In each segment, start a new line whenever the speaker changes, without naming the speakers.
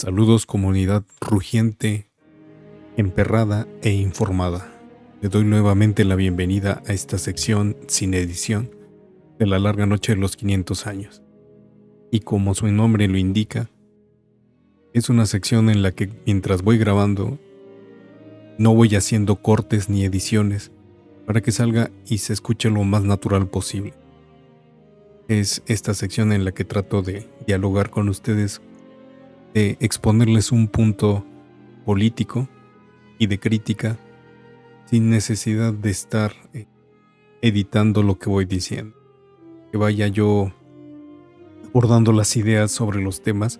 Saludos comunidad rugiente, emperrada e informada. Le doy nuevamente la bienvenida a esta sección sin edición de la larga noche de los 500 años. Y como su nombre lo indica, es una sección en la que mientras voy grabando no voy haciendo cortes ni ediciones para que salga y se escuche lo más natural posible. Es esta sección en la que trato de dialogar con ustedes, de exponerles un punto político y de crítica sin necesidad de estar editando lo que voy diciendo. Que vaya yo abordando las ideas sobre los temas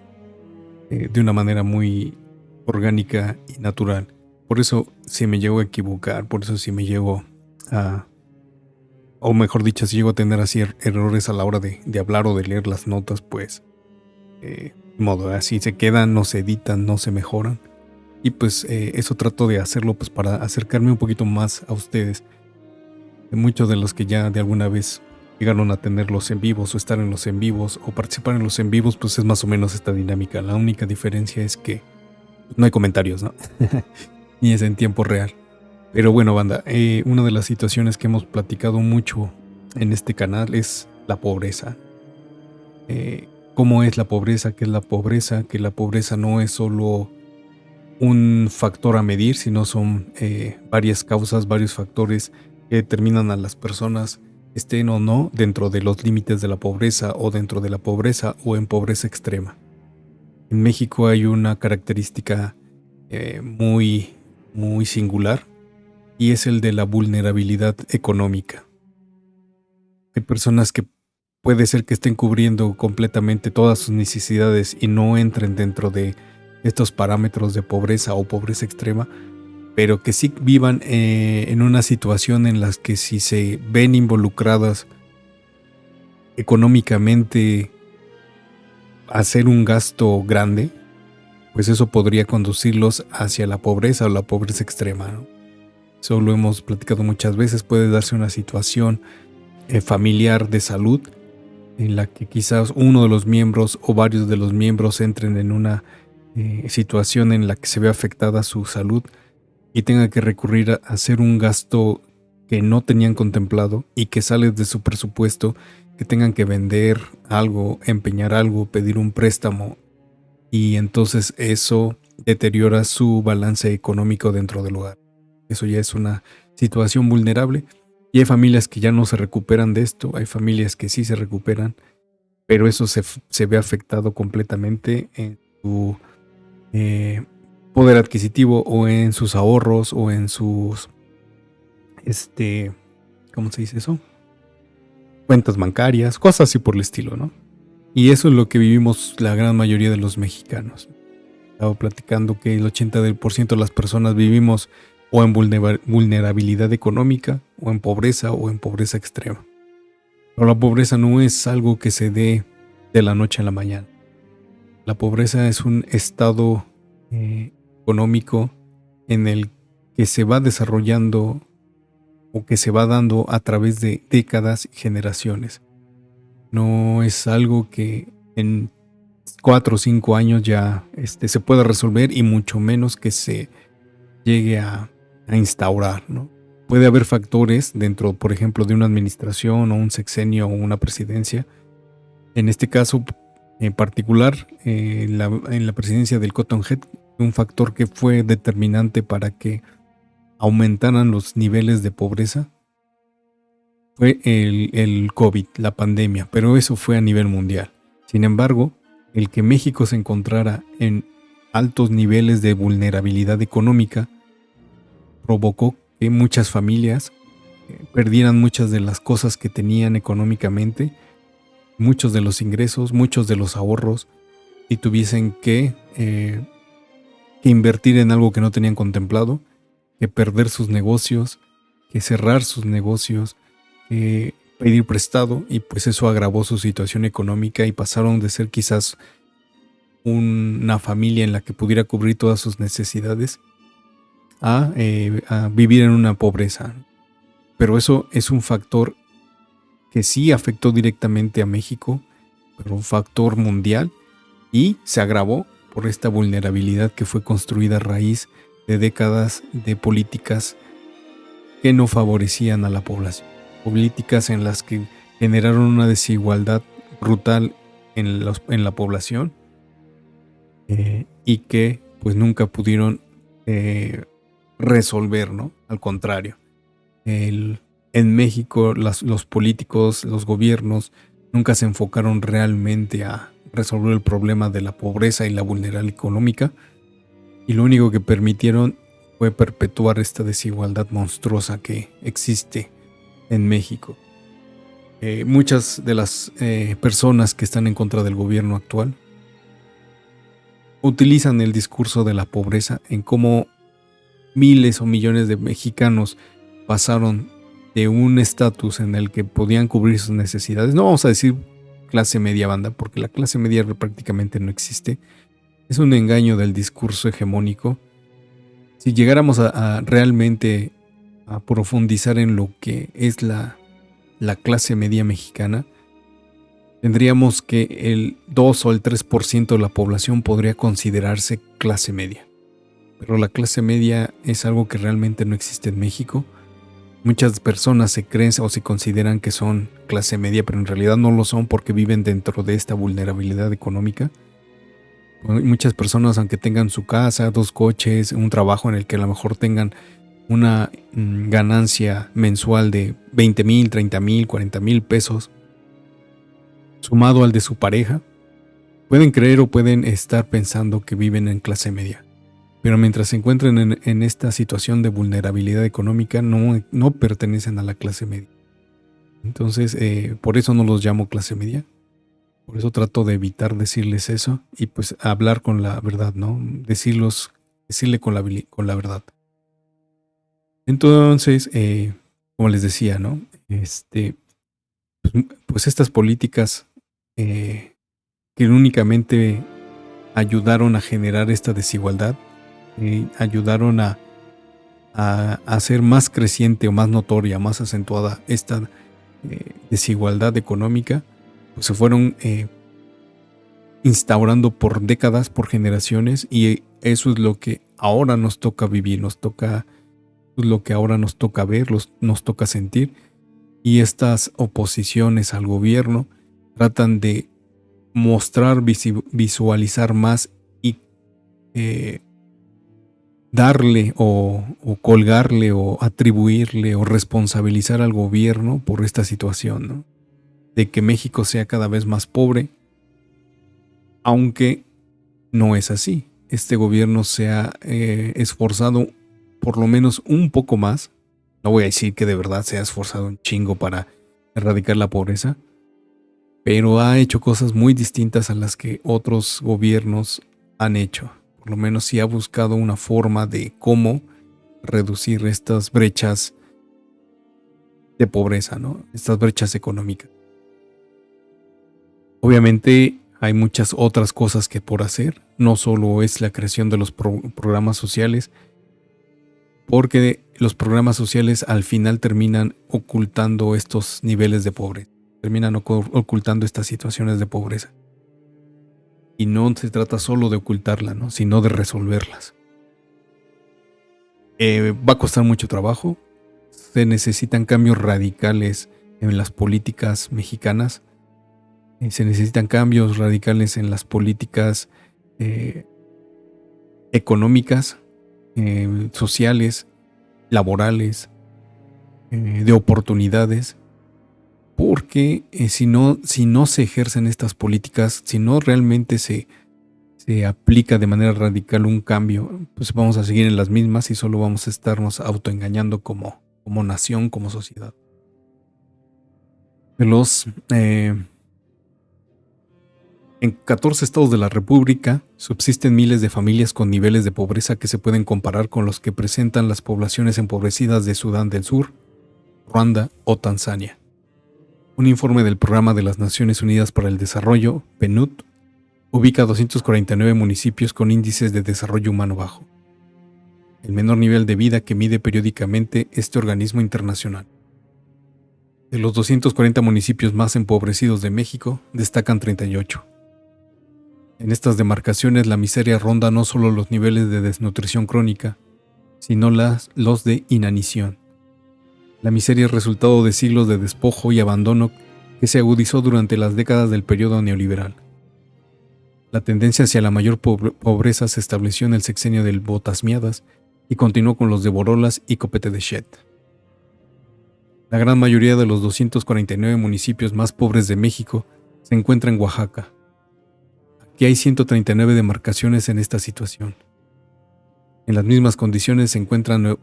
de una manera muy orgánica y natural. Por eso si me llego a equivocar, por eso si me llego a, o mejor dicho, si llego a tener así errores a la hora de hablar o de leer las notas, pues modo, así se quedan, no se editan, no se mejoran. Y pues eso trato de hacerlo pues para acercarme un poquito más a ustedes. Muchos de los que ya de alguna vez llegaron a tener los en vivos o estar en los en vivos o participar en los en vivos, pues es más o menos esta dinámica. La única diferencia es que no hay comentarios, ¿no? Ni es en tiempo real. Pero bueno, banda, una de las situaciones que hemos platicado mucho en este canal es la pobreza. ¿Cómo es la pobreza? ¿Qué es la pobreza? Que la pobreza no es solo un factor a medir, sino son varias causas, varios factores que determinan a las personas, estén o no dentro de los límites de la pobreza o dentro de la pobreza o en pobreza extrema. En México hay una característica muy singular y es el de la vulnerabilidad económica. Hay personas que puede ser que estén cubriendo completamente todas sus necesidades y no entren dentro de estos parámetros de pobreza o pobreza extrema, pero que sí vivan en una situación en la que si se ven involucradas económicamente a hacer un gasto grande, pues eso podría conducirlos hacia la pobreza o la pobreza extrema, ¿no? Eso lo hemos platicado muchas veces. Puede darse una situación familiar de salud en la que quizás uno de los miembros o varios de los miembros entren en una situación en la que se ve afectada su salud y tenga que recurrir a hacer un gasto que no tenían contemplado y que sale de su presupuesto, que tengan que vender algo, empeñar algo, pedir un préstamo, y entonces eso deteriora su balance económico dentro del hogar. Eso ya es una situación vulnerable y hay familias que ya no se recuperan de esto, hay familias que sí se recuperan, pero eso se ve afectado completamente en su poder adquisitivo o en sus ahorros o en sus ¿cómo se dice eso? Cuentas bancarias, cosas así por el estilo, ¿no? Y eso es lo que vivimos la gran mayoría de los mexicanos. Estaba platicando que el 80% de las personas vivimos o en vulnerabilidad económica o en pobreza extrema. Pero la pobreza no es algo que se dé de la noche a la mañana. La pobreza es un estado económico en el que se va desarrollando o que se va dando a través de décadas y generaciones. No es algo que en 4 o 5 años ya se pueda resolver y mucho menos que se llegue a instaurar, ¿no? Puede haber factores dentro, por ejemplo, de una administración o un sexenio o una presidencia. En este caso en particular, en la presidencia del Cotton Head, un factor que fue determinante para que aumentaran los niveles de pobreza fue el COVID, la pandemia, pero eso fue a nivel mundial. Sin embargo, el que México se encontrara en altos niveles de vulnerabilidad económica provocó que muchas familias perdieran muchas de las cosas que tenían económicamente, muchos de los ingresos, muchos de los ahorros, y tuviesen que invertir en algo que no tenían contemplado, que perder sus negocios, que cerrar sus negocios, que pedir prestado, y pues eso agravó su situación económica y pasaron de ser quizás una familia en la que pudiera cubrir todas sus necesidades a vivir en una pobreza. Pero eso es un factor que sí afectó directamente a México, pero un factor mundial, y se agravó por esta vulnerabilidad que fue construida a raíz de décadas de políticas que no favorecían a la población. Políticas en las que generaron una desigualdad brutal en la población y que pues nunca pudieron resolver, ¿no? Al contrario, en México los políticos, los gobiernos nunca se enfocaron realmente a resolver el problema de la pobreza y la vulnerabilidad económica, y lo único que permitieron fue perpetuar esta desigualdad monstruosa que existe en México. Muchas de las personas que están en contra del gobierno actual utilizan el discurso de la pobreza en cómo miles o millones de mexicanos pasaron de un estatus en el que podían cubrir sus necesidades. No vamos a decir clase media banda, porque la clase media prácticamente no existe. Es un engaño del discurso hegemónico. Si llegáramos a realmente a profundizar en lo que es la clase media mexicana, tendríamos que el 2 o el 3% de la población podría considerarse clase media. Pero la clase media es algo que realmente no existe en México. Muchas personas se creen o se consideran que son clase media, pero en realidad no lo son porque viven dentro de esta vulnerabilidad económica. Muchas personas, aunque tengan su casa, 2 coches, un trabajo en el que a lo mejor tengan una ganancia mensual de 20,000, 30,000, 40,000 pesos, sumado al de su pareja, pueden creer o pueden estar pensando que viven en clase media. Pero mientras se encuentren en esta situación de vulnerabilidad económica, no pertenecen a la clase media. Entonces, por eso no los llamo clase media. Por eso trato de evitar decirles eso y pues hablar con la verdad, ¿no? Decirle con la verdad. Entonces, como les decía, ¿no? Pues estas políticas que únicamente ayudaron a generar esta desigualdad, ayudaron a hacer más creciente o más notoria, más acentuada esta desigualdad económica, pues se fueron instaurando por décadas, por generaciones, y eso es lo que ahora nos toca vivir, lo que ahora nos toca ver, nos toca sentir, y estas oposiciones al gobierno tratan de mostrar, visualizar más y darle o colgarle o atribuirle o responsabilizar al gobierno por esta situación, ¿no? De que México sea cada vez más pobre, aunque no es así. Este gobierno se ha esforzado por lo menos un poco más. No voy a decir que de verdad se ha esforzado un chingo para erradicar la pobreza, pero ha hecho cosas muy distintas a las que otros gobiernos han hecho. Por lo menos sí ha buscado una forma de cómo reducir estas brechas de pobreza, ¿no? Estas brechas económicas. Obviamente hay muchas otras cosas que por hacer. No solo es la creación de los programas sociales, porque los programas sociales al final terminan ocultando estos niveles de pobreza, terminan ocultando estas situaciones de pobreza. Y no se trata solo de ocultarla, ¿no? Sino de resolverlas. Va a costar mucho trabajo. Se necesitan cambios radicales en las políticas mexicanas. Se necesitan cambios radicales en las políticas económicas, sociales, laborales, de oportunidades. Porque si no se ejercen estas políticas, si no realmente se aplica de manera radical un cambio, pues vamos a seguir en las mismas y solo vamos a estarnos autoengañando como nación, como sociedad. En 14 estados de la República subsisten miles de familias con niveles de pobreza que se pueden comparar con los que presentan las poblaciones empobrecidas de Sudán del Sur, Ruanda o Tanzania. Un informe del Programa de las Naciones Unidas para el Desarrollo, PNUD, ubica 249 municipios con índices de desarrollo humano bajo, el menor nivel de vida que mide periódicamente este organismo internacional. De los 240 municipios más empobrecidos de México, destacan 38. En estas demarcaciones la miseria ronda no solo los niveles de desnutrición crónica, sino los de inanición. La miseria es resultado de siglos de despojo y abandono que se agudizó durante las décadas del periodo neoliberal. La tendencia hacia la mayor pobreza se estableció en el sexenio del Botas Miadas y continuó con los de Borolas y Copete de Chet. La gran mayoría de los 249 municipios más pobres de México se encuentra en Oaxaca. Aquí hay 139 demarcaciones en esta situación. En las mismas condiciones se encuentran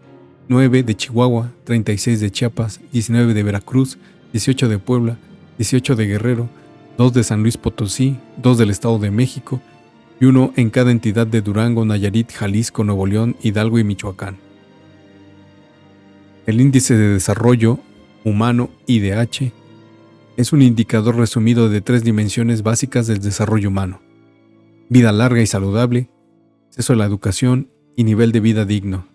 9 de Chihuahua, 36 de Chiapas, 19 de Veracruz, 18 de Puebla, 18 de Guerrero, 2 de San Luis Potosí, 2 del Estado de México y 1 en cada entidad de Durango, Nayarit, Jalisco, Nuevo León, Hidalgo y Michoacán. El Índice de Desarrollo Humano IDH es un indicador resumido de 3 dimensiones básicas del desarrollo humano: vida larga y saludable, acceso a la educación y nivel de vida digno.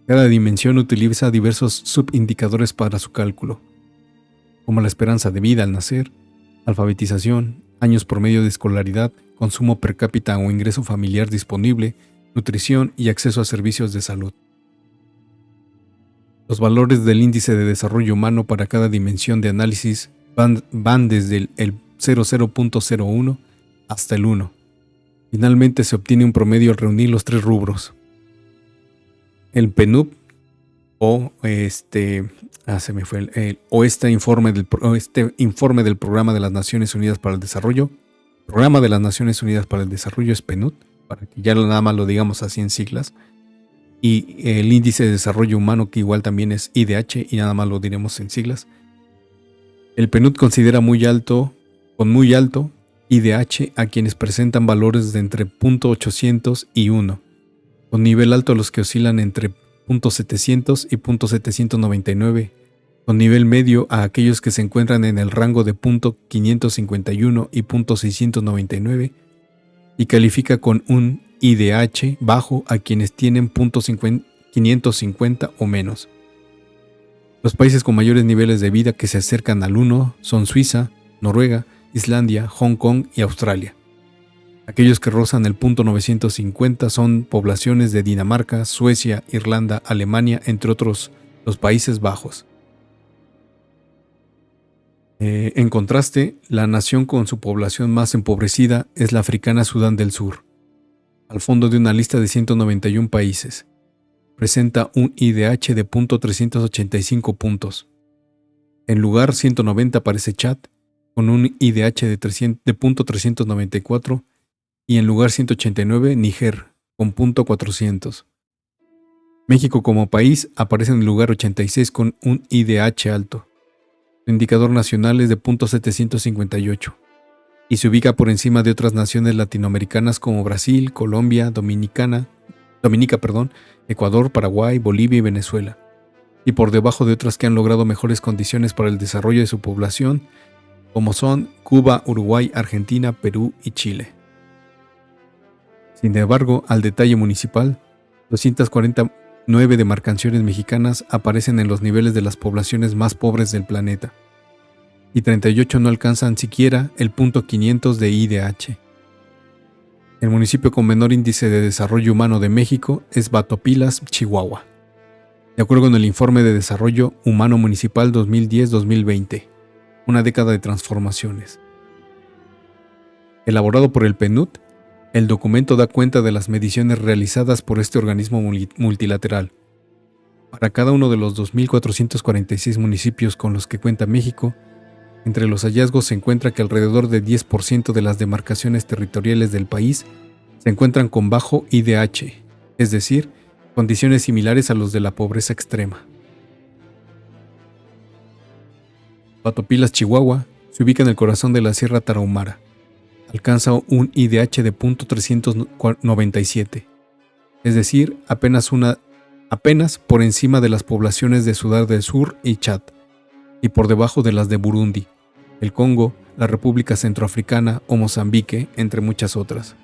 Cada dimensión utiliza diversos subindicadores para su cálculo, como la esperanza de vida al nacer, alfabetización, años promedio de escolaridad, consumo per cápita o ingreso familiar disponible, nutrición y acceso a servicios de salud. Los valores del índice de desarrollo humano para cada dimensión de análisis van desde el 00.01 hasta el 1. Finalmente se obtiene un promedio al reunir los 3 rubros. El PNUD este informe del Programa de las Naciones Unidas para el Desarrollo. Programa de las Naciones Unidas para el Desarrollo es PNUD, para que ya nada más lo digamos así en siglas. Y el Índice de Desarrollo Humano, que igual también es IDH y nada más lo diremos en siglas. El PNUD considera con muy alto IDH a quienes presentan valores de entre 0.800 y 1, con nivel alto a los que oscilan entre 0.700 y 0.799, con nivel medio a aquellos que se encuentran en el rango de 0.551 y 0.699, y califica con un IDH bajo a quienes tienen 0.550 o menos. Los países con mayores niveles de vida que se acercan al 1 son Suiza, Noruega, Islandia, Hong Kong y Australia. Aquellos que rozan el 0.950 son poblaciones de Dinamarca, Suecia, Irlanda, Alemania, entre otros los Países Bajos. En contraste, la nación con su población más empobrecida es la africana Sudán del Sur. Al fondo de una lista de 191 países, presenta un IDH de 0.385 puntos. En lugar 190 aparece Chad, con un IDH de 0.394, y en lugar 189 Níger, con 0.400. México como país aparece en el lugar 86 con un IDH alto. Su indicador nacional es de 0.758 y se ubica por encima de otras naciones latinoamericanas como Brasil, Colombia, Dominica, Ecuador, Paraguay, Bolivia y Venezuela, y por debajo de otras que han logrado mejores condiciones para el desarrollo de su población, como son Cuba, Uruguay, Argentina, Perú y Chile. Sin embargo, al detalle municipal, 249 demarcaciones mexicanas aparecen en los niveles de las poblaciones más pobres del planeta, y 38 no alcanzan siquiera el 0.500 de IDH. El municipio con menor índice de desarrollo humano de México es Batopilas, Chihuahua, de acuerdo con el Informe de Desarrollo Humano Municipal 2010-2020, una década de transformaciones. Elaborado por el PNUD, el documento da cuenta de las mediciones realizadas por este organismo multilateral. Para cada uno de los 2.446 municipios con los que cuenta México, entre los hallazgos se encuentra que alrededor de 10% de las demarcaciones territoriales del país se encuentran con bajo IDH, es decir, condiciones similares a los de la pobreza extrema. Batopilas, Chihuahua, se ubica en el corazón de la Sierra Tarahumara. Alcanza un IDH de 0.397, es decir, apenas por encima de las poblaciones de Sudán del Sur y Chad, y por debajo de las de Burundi, el Congo, la República Centroafricana o Mozambique, entre muchas otras.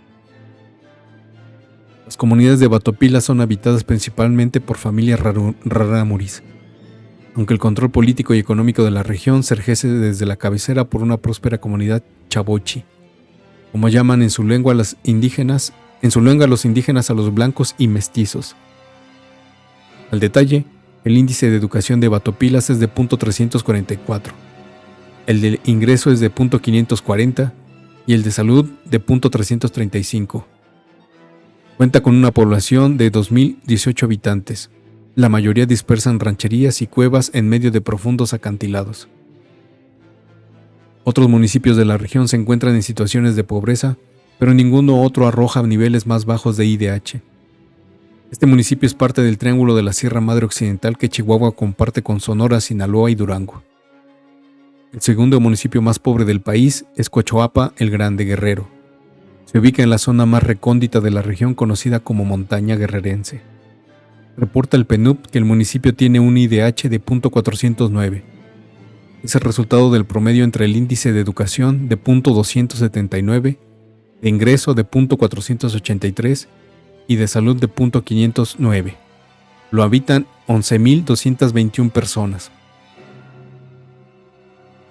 Las comunidades de Batopilas son habitadas principalmente por familias rarámuris, aunque el control político y económico de la región se ejerce desde la cabecera por una próspera comunidad chavochi. como llaman en su lengua los indígenas a los blancos y mestizos. Al detalle, el índice de educación de Batopilas es de .344, el de ingreso es de .540 y el de salud de .335. Cuenta con una población de 2.018 habitantes, la mayoría dispersa en rancherías y cuevas en medio de profundos acantilados. Otros municipios de la región se encuentran en situaciones de pobreza, pero ninguno otro arroja niveles más bajos de IDH. Este municipio es parte del Triángulo de la Sierra Madre Occidental que Chihuahua comparte con Sonora, Sinaloa y Durango. El segundo municipio más pobre del país es Cochoapa el Grande, Guerrero. Se ubica en la zona más recóndita de la región conocida como Montaña Guerrerense. Reporta el PNUD que el municipio tiene un IDH de .409. Es el resultado del promedio entre el índice de educación de .279, de ingreso de .483 y de salud de .509. Lo habitan 11.221 personas.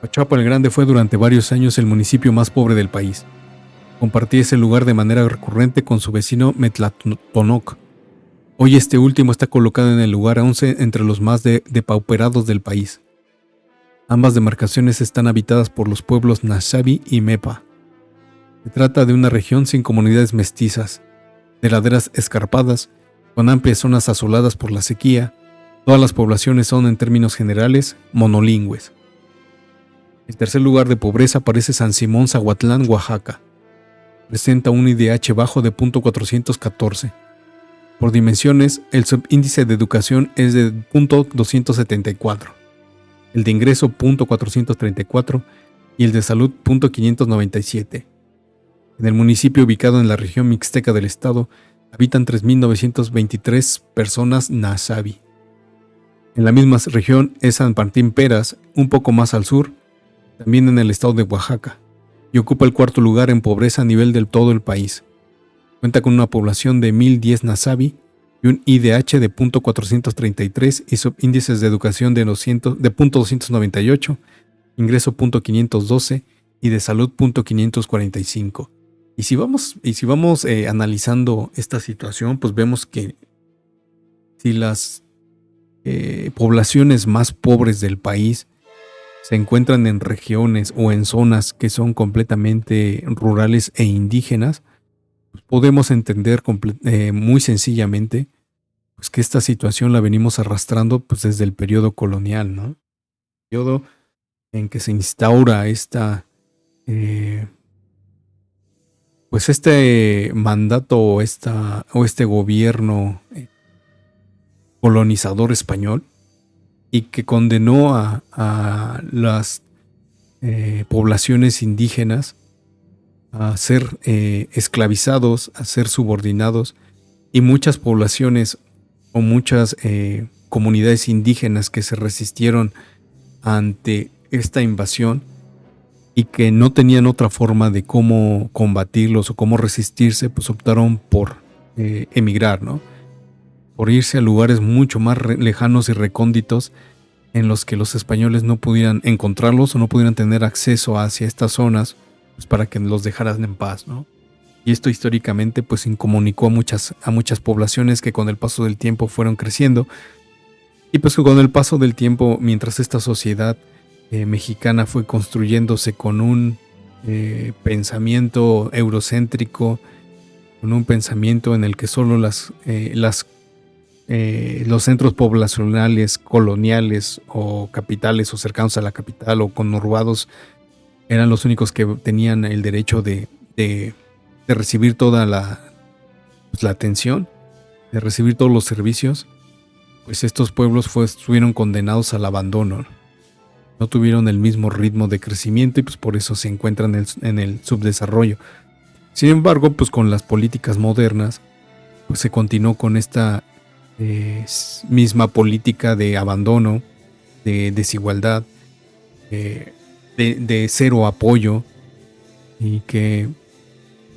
Cochoapa el Grande fue durante varios años el municipio más pobre del país. Compartía ese lugar de manera recurrente con su vecino Metlatonoc. Hoy este último está colocado en el lugar 11 entre los más depauperados del país. Ambas demarcaciones están habitadas por los pueblos Nashabi y Mepa. Se trata de una región sin comunidades mestizas, de laderas escarpadas, con amplias zonas asoladas por la sequía. Todas las poblaciones son, en términos generales, monolingües. El tercer lugar de pobreza aparece San Simón Zahuatlán, Oaxaca. Presenta un IDH bajo de .414. Por dimensiones, el subíndice de educación es de .274, el de ingreso .434 y el de salud .597. En el municipio ubicado en la región mixteca del estado, habitan 3.923 personas Nashabi. En la misma región es San Martín Peras, un poco más al sur, también en el estado de Oaxaca, y ocupa el cuarto lugar en pobreza a nivel del todo el país. Cuenta con una población de 1.010 Nashabi y un IDH de .433 y subíndices de educación de .298, ingreso .512 y de salud .545. Y si vamos analizando esta situación, pues vemos que si las poblaciones más pobres del país se encuentran en regiones o en zonas que son completamente rurales e indígenas, pues podemos entender muy sencillamente pues que esta situación la venimos arrastrando pues desde el periodo colonial, ¿no? El periodo en que se instaura este mandato o este gobierno colonizador español, y que condenó a las poblaciones indígenas a ser esclavizados, a ser subordinados, y muchas poblaciones o muchas comunidades indígenas que se resistieron ante esta invasión y que no tenían otra forma de cómo combatirlos o cómo resistirse, pues optaron por emigrar, ¿no? Por irse a lugares mucho más lejanos y recónditos en los que los españoles no pudieran encontrarlos o no pudieran tener acceso hacia estas zonas, pues para que los dejaran en paz, ¿no? Y esto históricamente pues incomunicó a muchas poblaciones que con el paso del tiempo fueron creciendo, y pues con el paso del tiempo, mientras esta sociedad mexicana fue construyéndose con un pensamiento eurocéntrico, con un pensamiento en el que solo los centros poblacionales, coloniales o capitales o cercanos a la capital o conurbados eran los únicos que tenían el derecho de recibir toda la atención, de recibir todos los servicios, pues estos pueblos estuvieron condenados al abandono. No tuvieron el mismo ritmo de crecimiento y pues por eso se encuentran en el subdesarrollo. Sin embargo, pues con las políticas modernas, pues se continuó con esta misma política de abandono, de desigualdad, de cero apoyo, y que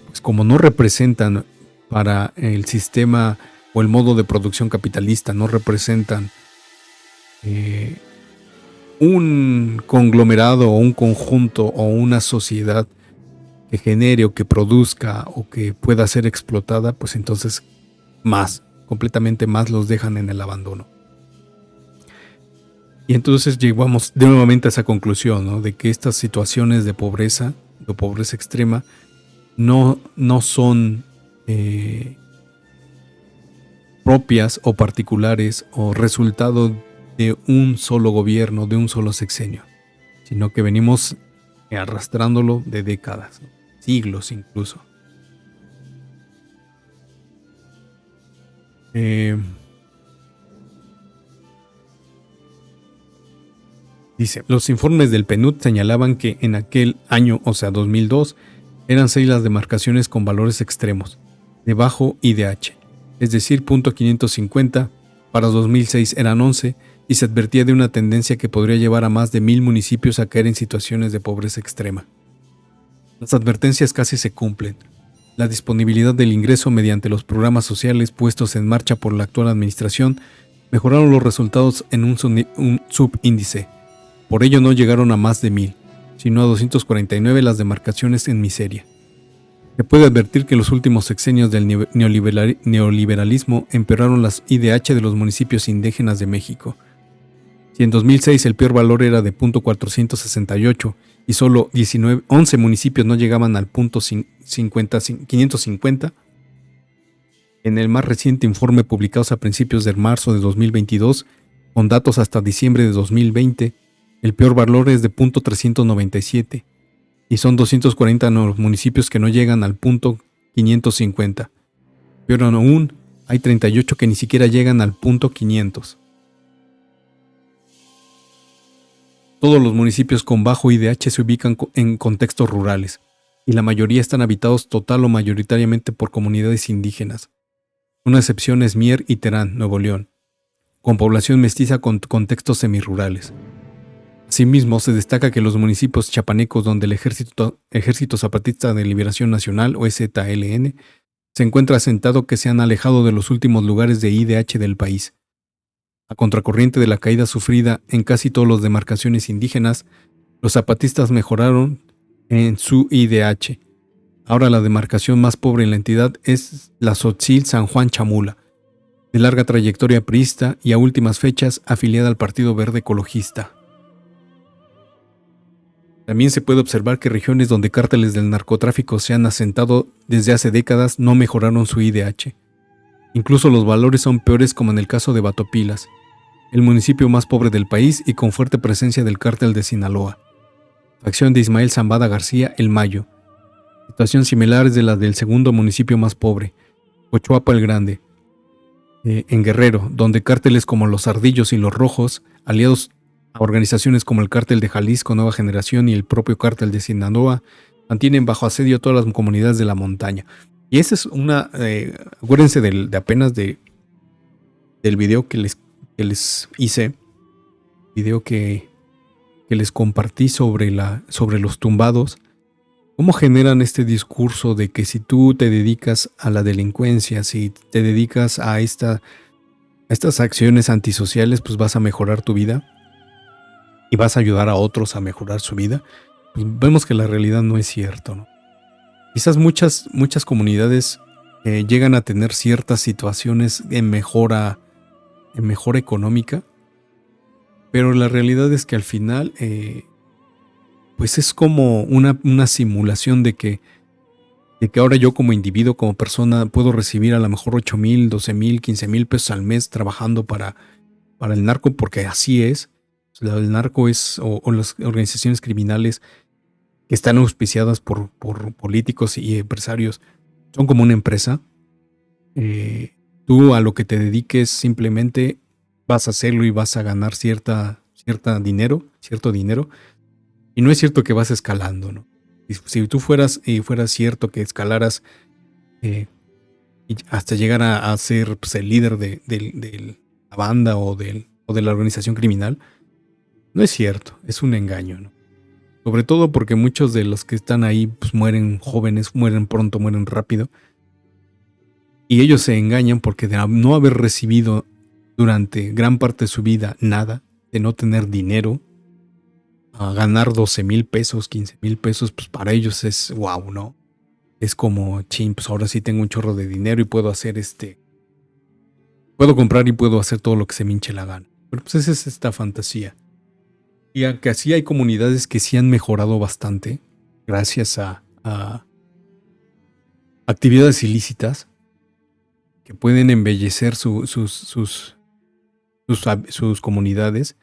pues como no representan para el sistema o el modo de producción capitalista, no representan un conglomerado o un conjunto o una sociedad que genere o que produzca o que pueda ser explotada, pues entonces completamente más los dejan en el abandono. Y entonces llegamos de nuevamente a esa conclusión, ¿no? De que estas situaciones de pobreza extrema, no son propias o particulares o resultado de un solo gobierno, de un solo sexenio, sino que venimos arrastrándolo de décadas, ¿no? Siglos incluso. Dice, los informes del PNUD señalaban que en aquel año, o sea 2002, eran 6 las demarcaciones con valores extremos, de bajo IDH, es decir, .550, para 2006 eran 11, y se advertía de una tendencia que podría llevar a más de 1000 municipios a caer en situaciones de pobreza extrema. Las advertencias casi se cumplen. La disponibilidad del ingreso mediante los programas sociales puestos en marcha por la actual administración mejoraron los resultados en un subíndice. Por ello no llegaron a más de 1000, sino a 249 las demarcaciones en miseria. Se puede advertir que los últimos sexenios del neoliberalismo empeoraron las IDH de los municipios indígenas de México. Si en 2006 el peor valor era de .468 y solo 11 municipios no llegaban al .550, en el más reciente informe publicado a principios de marzo de 2022, con datos hasta diciembre de 2020, el peor valor es de .397 y son 240 municipios que no llegan al .550. Peor aún, hay 38 que ni siquiera llegan al .500. Todos los municipios con bajo IDH se ubican en contextos rurales, y la mayoría están habitados total o mayoritariamente por comunidades indígenas. Una excepción es Mier y Terán, Nuevo León, con población mestiza con contextos semirurales. Asimismo, se destaca que los municipios chapanecos donde el Ejército Zapatista de Liberación Nacional, o EZLN, se encuentra asentado, que se han alejado de los últimos lugares de IDH del país. A contracorriente de la caída sufrida en casi todas las demarcaciones indígenas, los zapatistas mejoraron en su IDH. Ahora la demarcación más pobre en la entidad es la Tzotzil San Juan Chamula, de larga trayectoria priista y a últimas fechas afiliada al Partido Verde Ecologista. También se puede observar que regiones donde cárteles del narcotráfico se han asentado desde hace décadas no mejoraron su IDH. Incluso los valores son peores, como en el caso de Batopilas, el municipio más pobre del país y con fuerte presencia del cártel de Sinaloa. Facción de Ismael Zambada García, El Mayo. Situación similar es de la del segundo municipio más pobre, Cochuapa el Grande, en Guerrero, donde cárteles como los Ardillos y los Rojos, aliados a organizaciones como el Cártel de Jalisco Nueva Generación y el propio Cártel de Sinaloa, mantienen bajo asedio todas las comunidades de la montaña. Y esa es una... acuérdense de apenas del video que les hice, video que les compartí sobre los tumbados, cómo generan este discurso de que si tú te dedicas a la delincuencia, si te dedicas a estas acciones antisociales, pues vas a mejorar tu vida y vas a ayudar a otros a mejorar su vida. Pues vemos que la realidad no es cierto, ¿no? Quizás muchas comunidades llegan a tener ciertas situaciones en mejora económica, pero la realidad es que al final pues es como una simulación de que ahora yo como individuo, como persona, puedo recibir a lo mejor 8,000, 12,000, 15,000 pesos al mes trabajando para el narco, porque así es. El narco es, o las organizaciones criminales que están auspiciadas por políticos y empresarios, son como una empresa. Tú a lo que te dediques simplemente vas a hacerlo y vas a ganar cierto dinero, y no es cierto que vas escalando, ¿no? Si tú fueras cierto que escalaras y hasta llegar a ser, pues, el líder de la banda o de la organización criminal, no es cierto, es un engaño, ¿no? Sobre todo porque muchos de los que están ahí pues mueren jóvenes, mueren pronto, mueren rápido. Y ellos se engañan porque de no haber recibido durante gran parte de su vida nada, de no tener dinero, a ganar 12,000 pesos, 15,000 pesos, pues para ellos es wow, ¿no? Es como, chin, pues ahora sí tengo un chorro de dinero y puedo hacer puedo comprar y puedo hacer todo lo que se me hinche la gana. Pero pues esa es esta fantasía. Y aunque así hay comunidades que sí han mejorado bastante gracias a actividades ilícitas que pueden embellecer sus comunidades,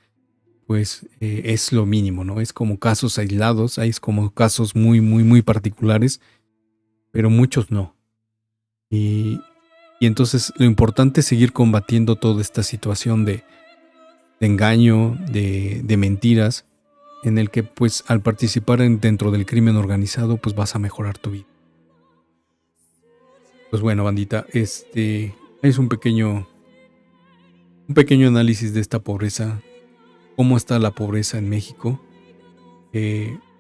pues es lo mínimo, ¿no? Es como casos aislados, hay como casos muy, muy, muy particulares, pero muchos no. Y entonces lo importante es seguir combatiendo toda esta situación de engaño, de mentiras, en el que pues al participar dentro del crimen organizado pues vas a mejorar tu vida. Pues bueno, bandita, es un pequeño análisis de esta pobreza, cómo está la pobreza en México.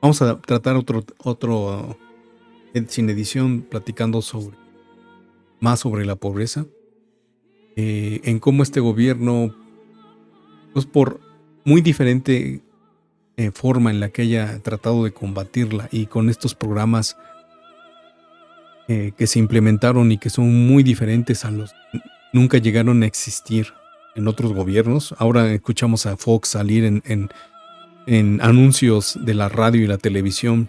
Vamos a tratar otro sin edición platicando más sobre la pobreza, en cómo este gobierno, pues por muy diferente forma en la que haya tratado de combatirla y con estos programas que se implementaron y que son muy diferentes a los que nunca llegaron a existir en otros gobiernos. Ahora escuchamos a Fox salir en anuncios de la radio y la televisión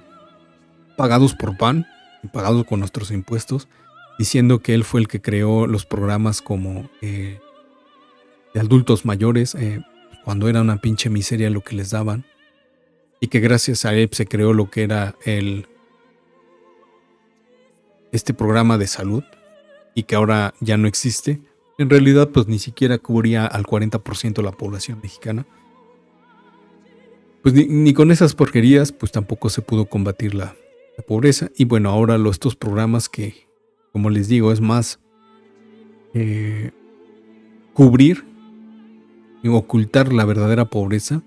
pagados por PAN y pagados con nuestros impuestos, diciendo que él fue el que creó los programas como de adultos mayores, cuando era una pinche miseria lo que les daban, y que gracias a él se creó lo que era este programa de salud, y que ahora ya no existe. En realidad pues ni siquiera cubría al 40% de la población mexicana. Pues ni con esas porquerías pues tampoco se pudo combatir la pobreza. Y bueno, ahora estos programas que, como les digo, es más cubrir y ocultar la verdadera pobreza,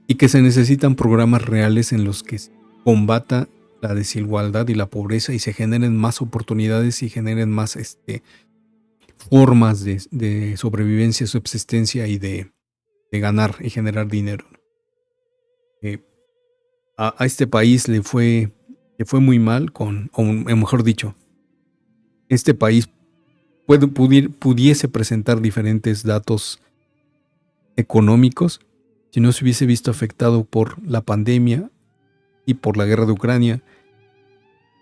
y que se necesitan programas reales en los que se combata la desigualdad y la pobreza y se generen más oportunidades y generen más formas de sobrevivencia, subsistencia y de ganar y generar dinero. A este país le fue muy mal o mejor dicho, este país pudiese presentar diferentes datos económicos si no se hubiese visto afectado por la pandemia y por la guerra de Ucrania,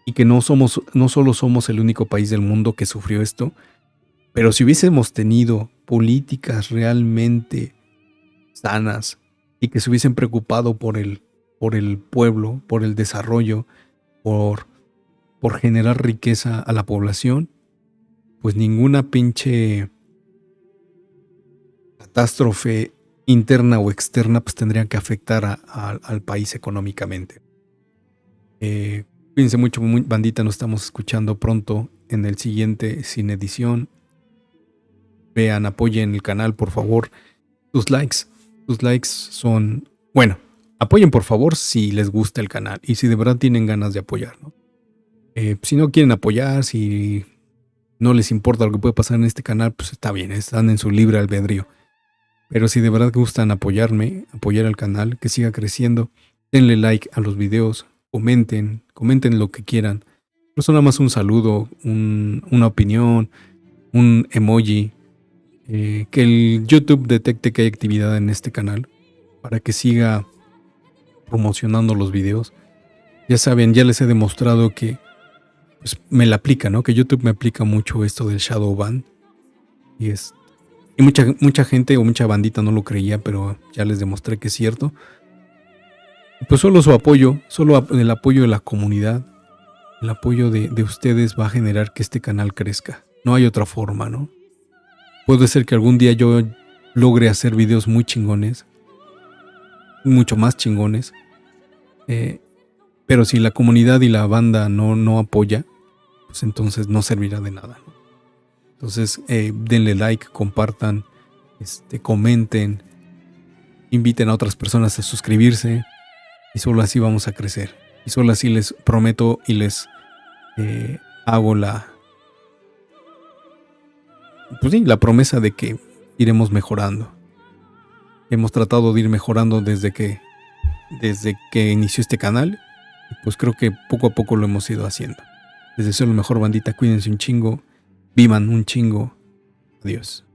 y que no solo somos el único país del mundo que sufrió esto, pero si hubiésemos tenido políticas realmente sanas y que se hubiesen preocupado por el pueblo, por el desarrollo, por generar riqueza a la población, pues ninguna pinche catástrofe interna o externa pues tendría que afectar al país económicamente. Cuídense mucho, bandita, nos estamos escuchando pronto en el siguiente Sin Edición. Vean, apoyen el canal, por favor. Sus likes son... Bueno, apoyen por favor si les gusta el canal y si de verdad tienen ganas de apoyar, ¿no? Si no quieren apoyar, si no les importa lo que puede pasar en este canal, pues está bien, están en su libre albedrío. Pero si de verdad gustan apoyar al canal, que siga creciendo, denle like a los videos, comenten lo que quieran. No son nada más un saludo, una opinión, un emoji. Que el YouTube detecte que hay actividad en este canal para que siga promocionando los videos. Ya saben, ya les he demostrado que pues, me la aplica, ¿no? Que YouTube me aplica mucho esto del shadow ban. Y mucha gente o mucha bandita no lo creía, pero ya les demostré que es cierto. Pues solo su apoyo, solo el apoyo de la comunidad, el apoyo de ustedes va a generar que este canal crezca. No hay otra forma, ¿no? Puede ser que algún día yo logre hacer videos muy chingones, mucho más chingones, pero si la comunidad y la banda no apoya, pues entonces no servirá de nada, ¿no? Entonces denle like, compartan, comenten, inviten a otras personas a suscribirse, y solo así vamos a crecer. Y solo así les prometo y les hago la promesa de que iremos mejorando. Hemos tratado de ir mejorando desde que desde que inició este canal. Pues creo que poco a poco lo hemos ido haciendo. Les deseo lo mejor, bandita. Cuídense un chingo. Vivan un chingo. Adiós.